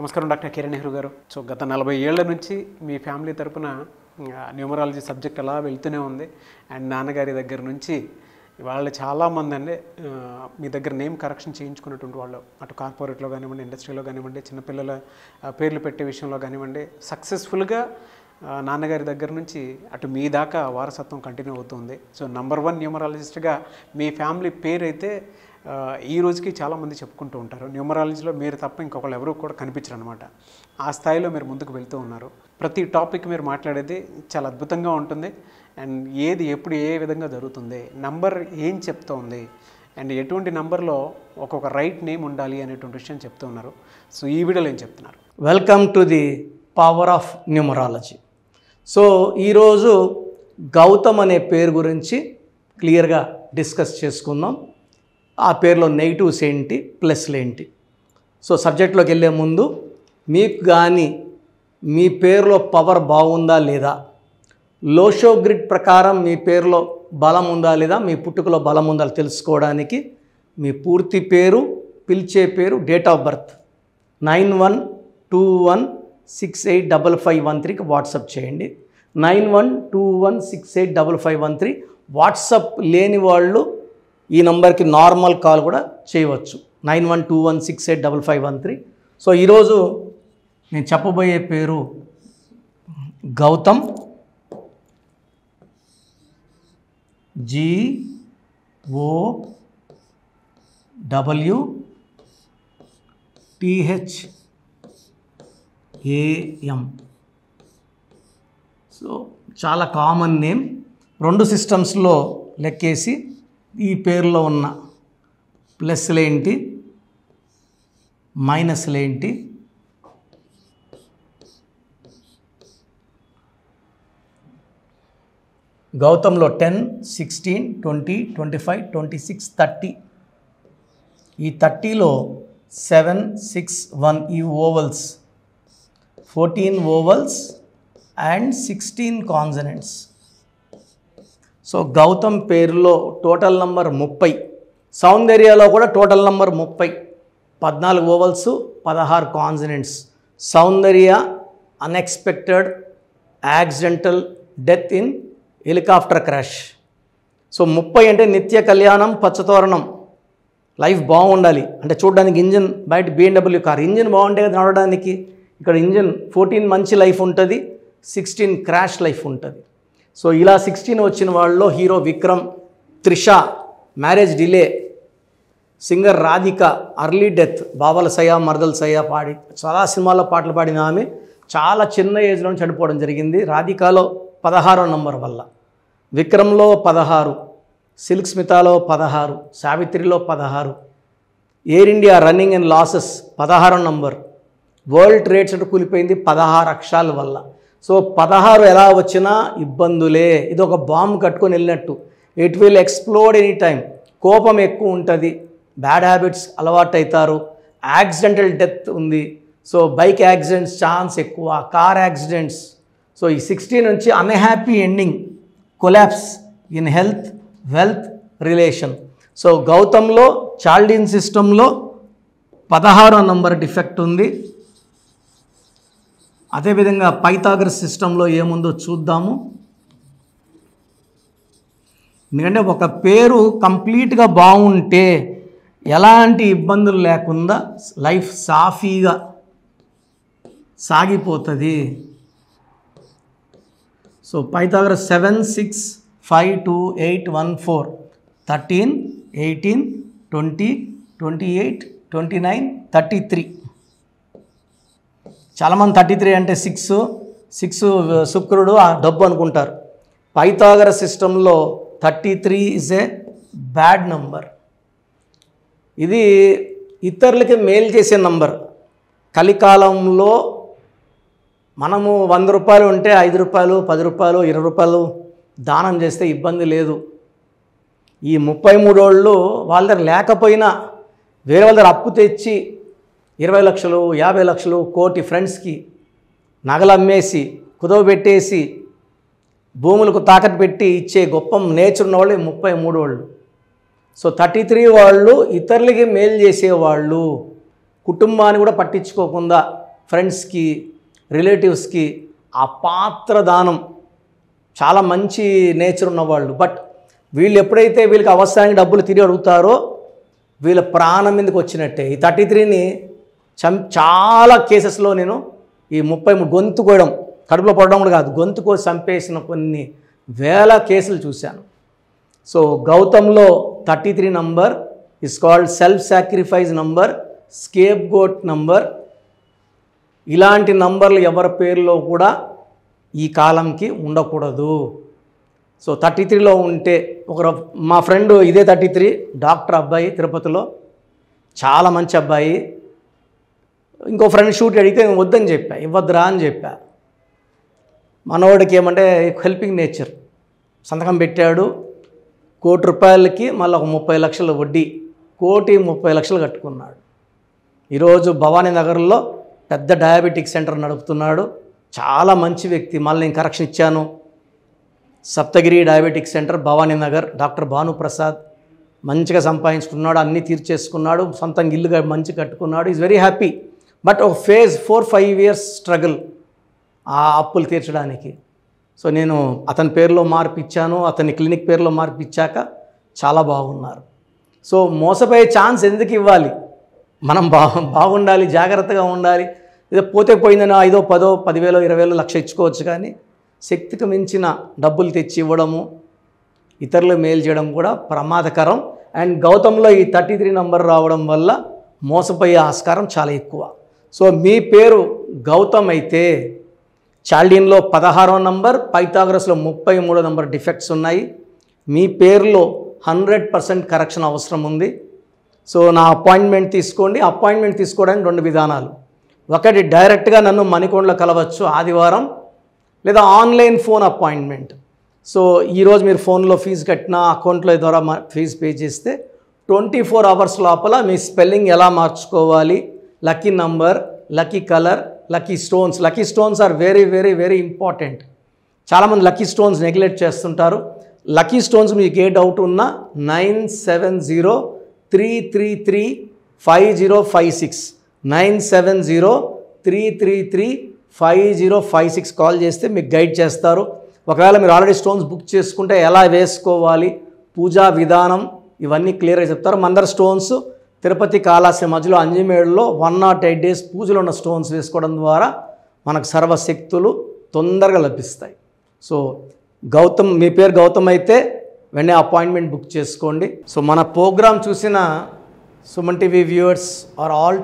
నమస్కారం డాక్టర్ కిరణ్ నెహ్రూ గారు. సో గత 40 ఏళ్ల నుంచి మీ ఫ్యామిలీ తరపున న్యూమరాలజీ సబ్జెక్ట్ అలా వెళ్తూనే ఉంది. అండ్ నాన్నగారి దగ్గర నుంచి వాళ్ళు చాలామంది అండి మీ దగ్గర నేమ్ కరెక్షన్ చేయించుకున్నటువంటి వాళ్ళు, అటు కార్పొరేట్లో కానివ్వండి, ఇండస్ట్రీలో కానివ్వండి, చిన్నపిల్లల పేర్లు పెట్టే విషయంలో కానివ్వండి, సక్సెస్ఫుల్గా నాన్నగారి దగ్గర నుంచి అటు మీ దాకా వారసత్వం కంటిన్యూ అవుతుంది. సో నంబర్ 1 న్యూమరాలజిస్ట్గా మీ ఫ్యామిలీ పేరు అయితే ఈ రోజుకి చాలామంది చెప్పుకుంటూ ఉంటారు. న్యూమరాలజీలో మీరు తప్ప ఇంకొకళ్ళు ఎవరు కూడా కనిపించరు అనమాట. ఆ స్థాయిలో మీరు ముందుకు వెళ్తూ ఉన్నారు. ప్రతి టాపిక్ మీరు మాట్లాడేది చాలా అద్భుతంగా ఉంటుంది. అండ్ ఏది ఎప్పుడు ఏ విధంగా జరుగుతుంది, నంబర్ ఏం చెప్తోంది, అండ్ ఎటువంటి నంబర్లో ఒక్కొక్క రైట్ నేమ్ ఉండాలి అనేటువంటి విషయం చెప్తూ ఉన్నారు. సో ఈ వీడియోలో ఏం చెప్తున్నారు? Welcome to the power of numerology. So ఈరోజు గౌతమ్ అనే పేరు గురించి క్లియర్గా డిస్కస్ చేసుకుందాం. ఆ పేరులో నెగిటివ్స్ ఏంటి, ప్లస్లు ఏంటి. సో సబ్జెక్ట్లోకి వెళ్ళే ముందు మీకు కానీ మీ పేరులో పవర్ బాగుందా లేదా, లోషో గ్రిడ్ ప్రకారం మీ పేరులో బలం ఉందా లేదా, మీ పుట్టుకలో బలం ఉందా తెలుసుకోవడానికి మీ పూర్తి పేరు, పిలిచే పేరు, డేట్ ఆఫ్ బర్త్ 9121685513కి వాట్సాప్ చేయండి. 9121685513. వాట్సాప్ లేని వాళ్ళు ఈ నంబర్కి నార్మల్ కాల్ కూడా చేయవచ్చు, 9121685513. సో ఈరోజు నేను చెప్పబోయే పేరు గౌతమ్. GOWTHAM. సో చాలా కామన్ నేమ్. 2 సిస్టమ్స్లో లెక్కేసి ఈ పేరులో ఉన్న ప్లస్లేంటి, మైనస్లేంటి, గౌతంలో 10, 16, 20, 25, 26, 30. ఈ 30లో 7, 6, 1 ఈ vowels, 14 vowels and 16 consonants. So Gautam పేరులో టోటల్ నంబర్ 30. సౌందర్యలో కూడా total number 30. 14 vowels, 16 consonants. Soundarya unexpected accidental death in helicopter crash. So 30 అంటే నిత్య కళ్యాణం, పచ్చతోరణం. లైఫ్ బాగుండాలి అంటే చూడడానికి ఇంజిన్ బయట BMW కార్ ఇంజిన్ బాగుంటే కదా నడవడానికి. ఇక్కడ ఇంజిన్ 14 మంచి లైఫ్ ఉంటుంది, 16 క్రాష్ లైఫ్ ఉంటుంది. సో ఇలా 16 వచ్చిన వాళ్ళలో hero Vikram, Trisha marriage delay, singer Radhika early death, బావల సయ్య మరదల సయ్య పాడి చాలా సినిమాల్లో పాటలు పాడిన ఆమె చాలా చిన్న ఏజ్లో చనిపోవడం జరిగింది. రాధికలో 16వ నంబర్ వల్ల, విక్రమ్లో 16, సిల్క్ స్మితాలో 16, సావిత్రిలో 16, Air India running and losses 16వ నంబర్, వరల్డ్ ట్రేడ్ సెంటర్ కూలిపోయింది 16 అక్షరాల వల్ల. సో 16 ఎలా వచ్చినా ఇబ్బందులే. ఇది ఒక బాంబు కట్టుకొని వెళ్ళినట్టు. It will explode any time. కోపం ఎక్కువ ఉంటుంది, బ్యాడ్ హ్యాబిట్స్ అలవాటు అవుతారు, యాక్సిడెంటల్ డెత్ ఉంది. సో బైక్ యాక్సిడెంట్స్ ఛాన్స్ ఎక్కువ, కార్ యాక్సిడెంట్స్. సో ఈ 16 నుంచి unhappy ending, collapse in health, wealth, relation. So గౌతంలో చాల్డీన్ సిస్టంలో 16వ నంబర్ డిఫెక్ట్ ఉంది. అదేవిధంగా పైథాగరస్ సిస్టంలో ఏముందో చూద్దాము. ఎందుకంటే ఒక పేరు కంప్లీట్గా బాగుంటే ఎలాంటి ఇబ్బందులు లేకుండా లైఫ్ సాఫీగా సాగిపోతుంది. So Pythagoras 7, 6, 5, 2, 8, 1, 4, 13, 18, 20, 28, 29, 33. చాలామంది 33 అంటే 6 శుక్రుడు డబ్బు అనుకుంటారు. పైథాగరస్ సిస్టంలో 33 ఈజ్ ఏ బ్యాడ్ నంబర్. ఇది ఇతరులకి మేలు చేసే నంబర్. కలికాలంలో మనము 100 రూపాయలు ఉంటే 5 రూపాయలు, 10 రూపాయలు, 20 రూపాయలు దానం చేస్తే ఇబ్బంది లేదు. ఈ 33 వాళ్ళు వాళ్ళ దగ్గర లేకపోయినా వేరే వాళ్ళ దగ్గర అప్పు తెచ్చి 20 లక్షలు, 50 లక్షలు, కోటి ఫ్రెండ్స్కి నగలు అమ్మేసి కుదవబెట్టేసి భూములకు తాకట్టు పెట్టి ఇచ్చే గొప్ప నేచర్ ఉన్న వాళ్ళు 33 వాళ్ళు. సో 33 వాళ్ళు ఇతరులకి మేలు చేసేవాళ్ళు, కుటుంబాన్ని కూడా పట్టించుకోకుండా ఫ్రెండ్స్కి, రిలేటివ్స్కి ఆ పాత్ర దానం, చాలా మంచి నేచర్ ఉన్నవాళ్ళు. బట్ వీళ్ళు ఎప్పుడైతే వీళ్ళకి అవసరానికి డబ్బులు తిరిగి అడుగుతారో వీళ్ళ ప్రాణం మీదకి వచ్చినట్టే. ఈ 33ని చాలా కేసెస్లో నేను ఈ 33 గొంతు కోయడం, కడుపులో పడడం కూడా కాదు, గొంతు కోసి చంపేసిన కొన్ని వేల కేసులు చూశాను. సో గౌతమ్లో 33 number is called self sacrifice number, scapegoat number. ఇలాంటి నంబర్లు ఎవరి పేరులో కూడా ఈ కాలంకి ఉండకూడదు. సో 33లో ఉంటే మా ఫ్రెండ్ ఇదే 33 డాక్టర్ అబ్బాయి, తిరుపతిలో చాలా మంచి అబ్బాయి. ఇంకో ఫ్రెండ్ షూట్ అడిగితే నేను వద్దని చెప్పా, ఇవ్వద్దురా అని చెప్పా. మనవాడికి ఏమంటే హెల్పింగ్ నేచర్, సంతకం పెట్టాడు. ₹1,00,000కి మళ్ళీ ఒక 30 లక్షల వడ్డీ, 1,30,00,000 కట్టుకున్నాడు. ఈరోజు భవానీ నగర్లో పెద్ద డయాబెటిక్ సెంటర్ నడుపుతున్నాడు. చాలా మంచి వ్యక్తి. మళ్ళీ నేను కరెక్షన్ ఇచ్చాను. Saptagiri diabetic centre, Bhavani Nagar, doctor Bhanuprasad. మంచిగా సంపాదించుకున్నాడు, అన్నీ తీర్చేసుకున్నాడు, సొంతంగా ఇల్లుగా మంచి కట్టుకున్నాడు. Is very happy. బట్ ఒక ఫేజ్ 4-5 ఇయర్స్ స్ట్రగుల్ ఆ అప్పులు తీర్చడానికి. సో నేను అతని పేరులో మార్పిచ్చాను, అతని క్లినిక్ పేరులో మార్పిచ్చాక చాలా బాగున్నారు. సో మోసపోయే ఛాన్స్ ఎందుకు ఇవ్వాలి? మనం బాగుండాలి, జాగ్రత్తగా ఉండాలి. ఏదో పోతే పోయిందని 5, 10, 10,000, 20,000, లక్ష ఇచ్చుకోవచ్చు. కానీ శక్తికి మించిన డబ్బులు తెచ్చి ఇవ్వడము, ఇతరులు మేలు చేయడం కూడా ప్రమాదకరం. అండ్ గౌతంలో ఈ 33 నంబర్ రావడం వల్ల మోసపోయే ఆస్కారం చాలా ఎక్కువ. సో మీ పేరు గౌతమ్ అయితే చాల్డీన్లో 16వ నంబర్, పైథాగరస్లో 33వ నంబర్ డిఫెక్ట్స్ ఉన్నాయి. మీ పేరులో 100% కరెక్షన్ అవసరం ఉంది. సో నా అపాయింట్మెంట్ తీసుకోండి. అపాయింట్మెంట్ తీసుకోవడానికి 2 విధానాలు. ఒకటి, డైరెక్ట్గా నన్ను మణికొండలో కలవచ్చు ఆదివారం, లేదా ఆన్లైన్ ఫోన్ అపాయింట్మెంట్. సో ఈరోజు మీరు ఫోన్లో ఫీజు కట్టినా, అకౌంట్లో ద్వారా ఫీజు పే చేస్తే 24 అవర్స్ లోపల మీ స్పెల్లింగ్ ఎలా మార్చుకోవాలి, lucky number, lucky colour, lucky stones. Lucky stones are very very very important. చాలామంది లక్కీ స్టోన్స్ నెగ్లెక్ట్ చేస్తుంటారు. లక్కీ స్టోన్స్ మీకు ఏ డౌట్ ఉన్నా 9703335056 9703335056 కాల్ చేస్తే మీకు గైడ్ చేస్తారు. ఒకవేళ మీరు ఆల్రెడీ స్టోన్స్ బుక్ చేసుకుంటే ఎలా వేసుకోవాలి, పూజా విధానం, ఇవన్నీ క్లియర్గా చెప్తారు. మందర స్టోన్స్ తిరుపతి కాళహస్తి మధ్యలో అంజిమేడులో 108 డేస్ పూజలో ఉన్న స్టోన్స్ వేసుకోవడం ద్వారా మనకు సర్వశక్తులు తొందరగా లభిస్తాయి. సో గౌతమ్, మీ పేరు గౌతమ్ అయితే వెంటనే అపాయింట్మెంట్ బుక్ చేసుకోండి. సో మన ప్రోగ్రామ్ చూసిన Suman TV viewers or all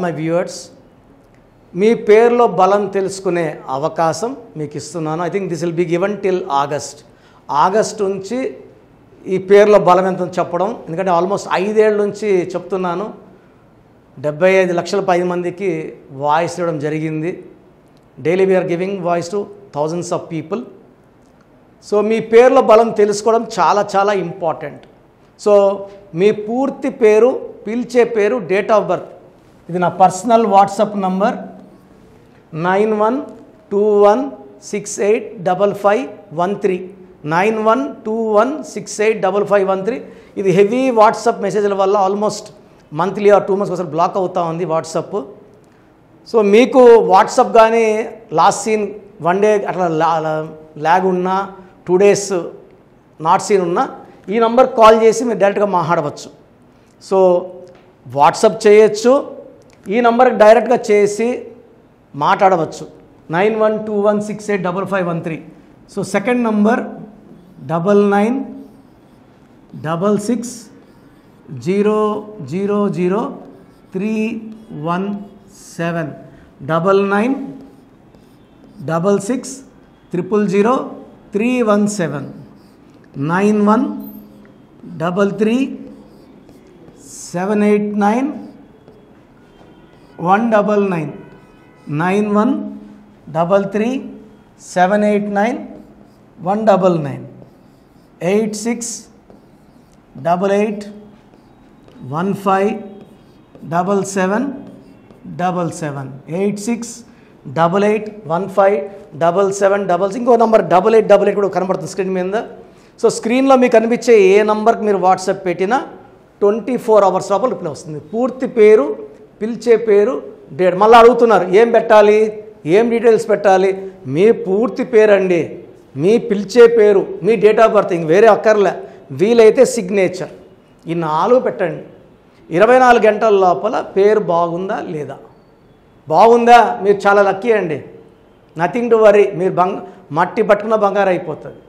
my viewers, మీ పేరులో బలం తెలుసుకునే అవకాశం మీకు ఇస్తున్నాను. I think this will be given till August నుంచి ఈ పేరులో బలం ఎంత చెప్పడం. ఎందుకంటే ఆల్మోస్ట్ 5 ఏళ్ళ నుంచి చెప్తున్నాను. 75 లక్షల 10 మందికి వాయిస్ ఇవ్వడం జరిగింది. Daily we're giving voice to thousands of people. So మీ పేరులో బలం తెలుసుకోవడం చాలా చాలా ఇంపార్టెంట్. సో మీ పూర్తి పేరు, పిలిచే పేరు, డేట్ ఆఫ్ బర్త్. ఇది నా పర్సనల్ వాట్సాప్ నంబర్ 9121685513 9121685513. ఇది హెవీ వాట్సాప్ మెసేజ్ల వల్ల ఆల్మోస్ట్ మంత్లీ ఆర్ 2 మంత్స్ ఒకసారి బ్లాక్ అవుతూ ఉంది వాట్సాప్. సో మీకు వాట్సాప్ కానీ లాస్ట్ సీన్ 1 డే అట్లా ల్యాగ్ ఉన్నా, 2 డేస్ నాట్ సీన్ ఉన్నా, ఈ నంబర్ కాల్ చేసి మీరు డైరెక్ట్గా మాట్లాడవచ్చు. సో వాట్సాప్ చేయొచ్చు, ఈ నంబర్కి డైరెక్ట్గా చేసి మాట్లాడవచ్చు. 9121685513. So second number 9966000317 9966000317 9133789199 9133789199 8688157777 8688157777. ఇంకో నంబర్ 8888 కూడా కనబడుతుంది స్క్రీన్ మీద. సో స్క్రీన్లో మీకు కనిపించే ఏ నంబర్కి మీరు వాట్సాప్ పెట్టినా 24 అవర్స్ లోపల రిప్లై వస్తుంది. పూర్తి పేరు, పిలిచే పేరు, డేట్. మళ్ళీ అడుగుతున్నారు ఏం పెట్టాలి, ఏం డీటెయిల్స్ పెట్టాలి. మీ పూర్తి పేరండి, మీ పిలిచే పేరు, మీ డేట్ ఆఫ్ బర్త్, ఇంక వేరే అక్కర్లే. వీలైతే సిగ్నేచర్, ఈ 4 పెట్టండి. 24 గంటల లోపల పేరు బాగుందా లేదా, బాగుందా మీరు చాలా లక్కీ అండి, నథింగ్ టు వరీ, మీరు మట్టి పట్టుకున్న బంగారు అయిపోతుంది.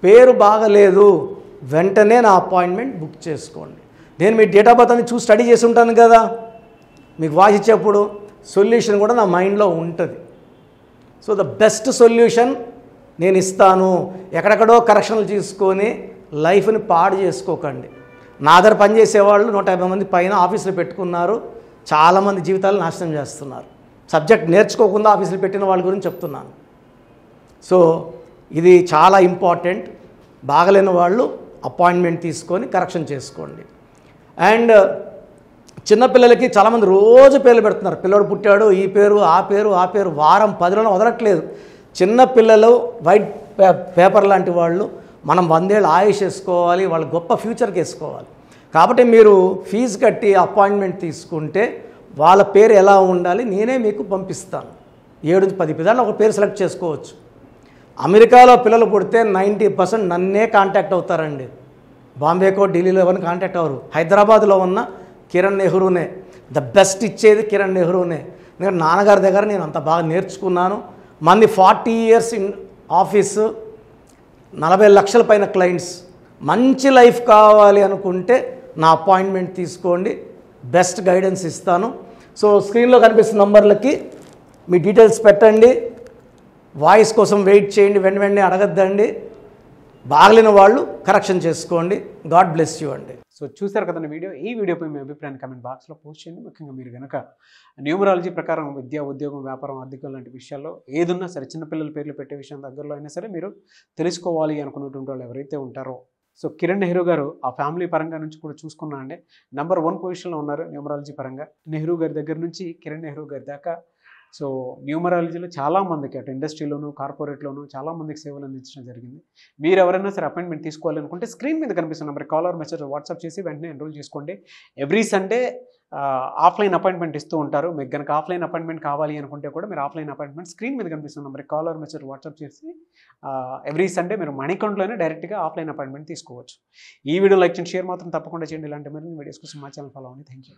పేరు బాగలేదు, వెంటనే నా అపాయింట్మెంట్ బుక్ చేసుకోండి. నేను మీ డేట్ ఆఫ్ బర్త్ అని చూసి స్టడీ చేసి ఉంటాను కదా, మీకు వాయిస్ ఇచ్చేప్పుడు సొల్యూషన్ కూడా నా మైండ్లో ఉంటుంది. సో ద బెస్ట్ సొల్యూషన్ నేను ఇస్తాను. ఎక్కడెక్కడో కరెక్షన్లు తీసుకొని లైఫ్ని పాడు చేసుకోకండి. నా దగ్గర పనిచేసేవాళ్ళు 150 మంది పైన ఆఫీసులు పెట్టుకున్నారు, చాలామంది జీవితాలు నాశనం చేస్తున్నారు. సబ్జెక్ట్ నేర్చుకోకుండా ఆఫీసులు పెట్టిన వాళ్ళ గురించి చెప్తున్నాను. సో ఇది చాలా ఇంపార్టెంట్. బాగలేని వాళ్ళు అపాయింట్మెంట్ తీసుకొని కరెక్షన్ చేసుకోండి. అండ్ చిన్నపిల్లలకి చాలామంది రోజు పేర్లు పెడుతున్నారు. పిల్లడు పుట్టాడు, ఈ పేరు ఆ పేరు ఆ పేరు, వారం 10 రోజులు వదలట్లేదు. చిన్నపిల్లలు వైట్ పేపర్ లాంటి వాళ్ళు, మనం 100 ఏళ్ళు ఆయుష్ వేసుకోవాలి, వాళ్ళ గొప్ప ఫ్యూచర్కి వేసుకోవాలి. కాబట్టి మీరు ఫీజు కట్టి అపాయింట్మెంట్ తీసుకుంటే వాళ్ళ పేరు ఎలా ఉండాలి నేనే మీకు పంపిస్తాను. 7 నుంచి 10 పిల్లలు ఒక పేరు సెలెక్ట్ చేసుకోవచ్చు. అమెరికాలో పిల్లలు పుడితే 90% నన్నే కాంటాక్ట్ అవుతారండి. బాంబేకో ఢిల్లీలో ఎవరిని కాంటాక్ట్ అవ్వరు. హైదరాబాద్లో ఉన్న కిరణ్ నెహ్రూనే, ద బెస్ట్ ఇచ్చేది కిరణ్ నెహ్రూనే. ఎందుకంటే నాన్నగారి దగ్గర నేను అంత బాగా నేర్చుకున్నాను. మంది 40 ఇయర్స్ ఇన్ ఆఫీసు, 40 లక్షల పైన క్లయింట్స్. మంచి లైఫ్ కావాలి అనుకుంటే నా అపాయింట్మెంట్ తీసుకోండి, బెస్ట్ గైడెన్స్ ఇస్తాను. సో స్క్రీన్లో కనిపిస్తున్న నంబర్లకి మీ డీటెయిల్స్ పెట్టండి. వాయిస్ కోసం వెయిట్ చేయండి, వెంటనే అడగద్దండి. బాగలేని వాళ్ళు కరెక్షన్ చేసుకోండి. గాడ్ బ్లెస్ యూ అండి. సో చూసారు కదండి వీడియో. ఈ వీడియోపై మీ అభిప్రాయాన్ని కామెంట్ బాక్స్లో పోస్ట్ చేయండి. ముఖ్యంగా మీరు కనుక న్యూమరాలజీ ప్రకారం విద్య, ఉద్యోగం, వ్యాపారం, ఆర్థికం లాంటి విషయాల్లో ఏదున్నా సరే, చిన్నపిల్లల పేర్లు పెట్టే విషయం దగ్గరలో అయినా సరే మీరు తెలుసుకోవాలి అనుకున్నటువంటి వాళ్ళు ఎవరైతే ఉంటారో, సో కిరణ్ నెహ్రూ గారు ఆ ఫ్యామిలీ పరంగా నుంచి కూడా చూసుకున్నా అండి నెంబర్ 1 పొజిషన్లో ఉన్నారు న్యూమరాలజీ పరంగా. నెహ్రూ గారి దగ్గర నుంచి కిరణ్ నెహ్రూ గారి దాకా సో న్యూమరాలజీలో చాలామందికి అటు ఇండస్ట్రీలోను, కార్పొరేట్లోను చాలామందికి సేవలు అందించడం జరిగింది. మీరు ఎవరైనా సరే అపాయింట్మెంట్ తీసుకోవాలనుకుంటే స్క్రీన్ మీద కనిపిస్తున్న number call or message WhatsApp చేసి వెంటనే ఎన్రోల్ చేసుకోండి. ఎవ్రీ సండే ఆఫ్లైన్ అపాయింట్మెంట్ ఇస్తూ ఉంటారు. మీకు కనుక ఆఫ్లైన్ అపాయింట్మెంట్ కావాలి అనుకుంటే కూడా మీరు ఆఫ్లైన్ అపాయింట్మెంట్ స్క్రీన్ మీద కనిపిస్తున్న number call or message WhatsApp చేసి ఎవ్రీ సండే మీరు మణికంట్లోనే డైరెక్ట్గా ఆఫ్లైన్ అపాయింట్మెంట్ తీసుకోవచ్చు. ఈ వీడియో లైక్ చేయండి, షేర్ మాత్రం తప్పకుండా చేయండి. ఇలాంటి మరిన్ని వీడియోస్ కోసం మా ఛానల్ ఫాలో అవ్వండి. Thank you.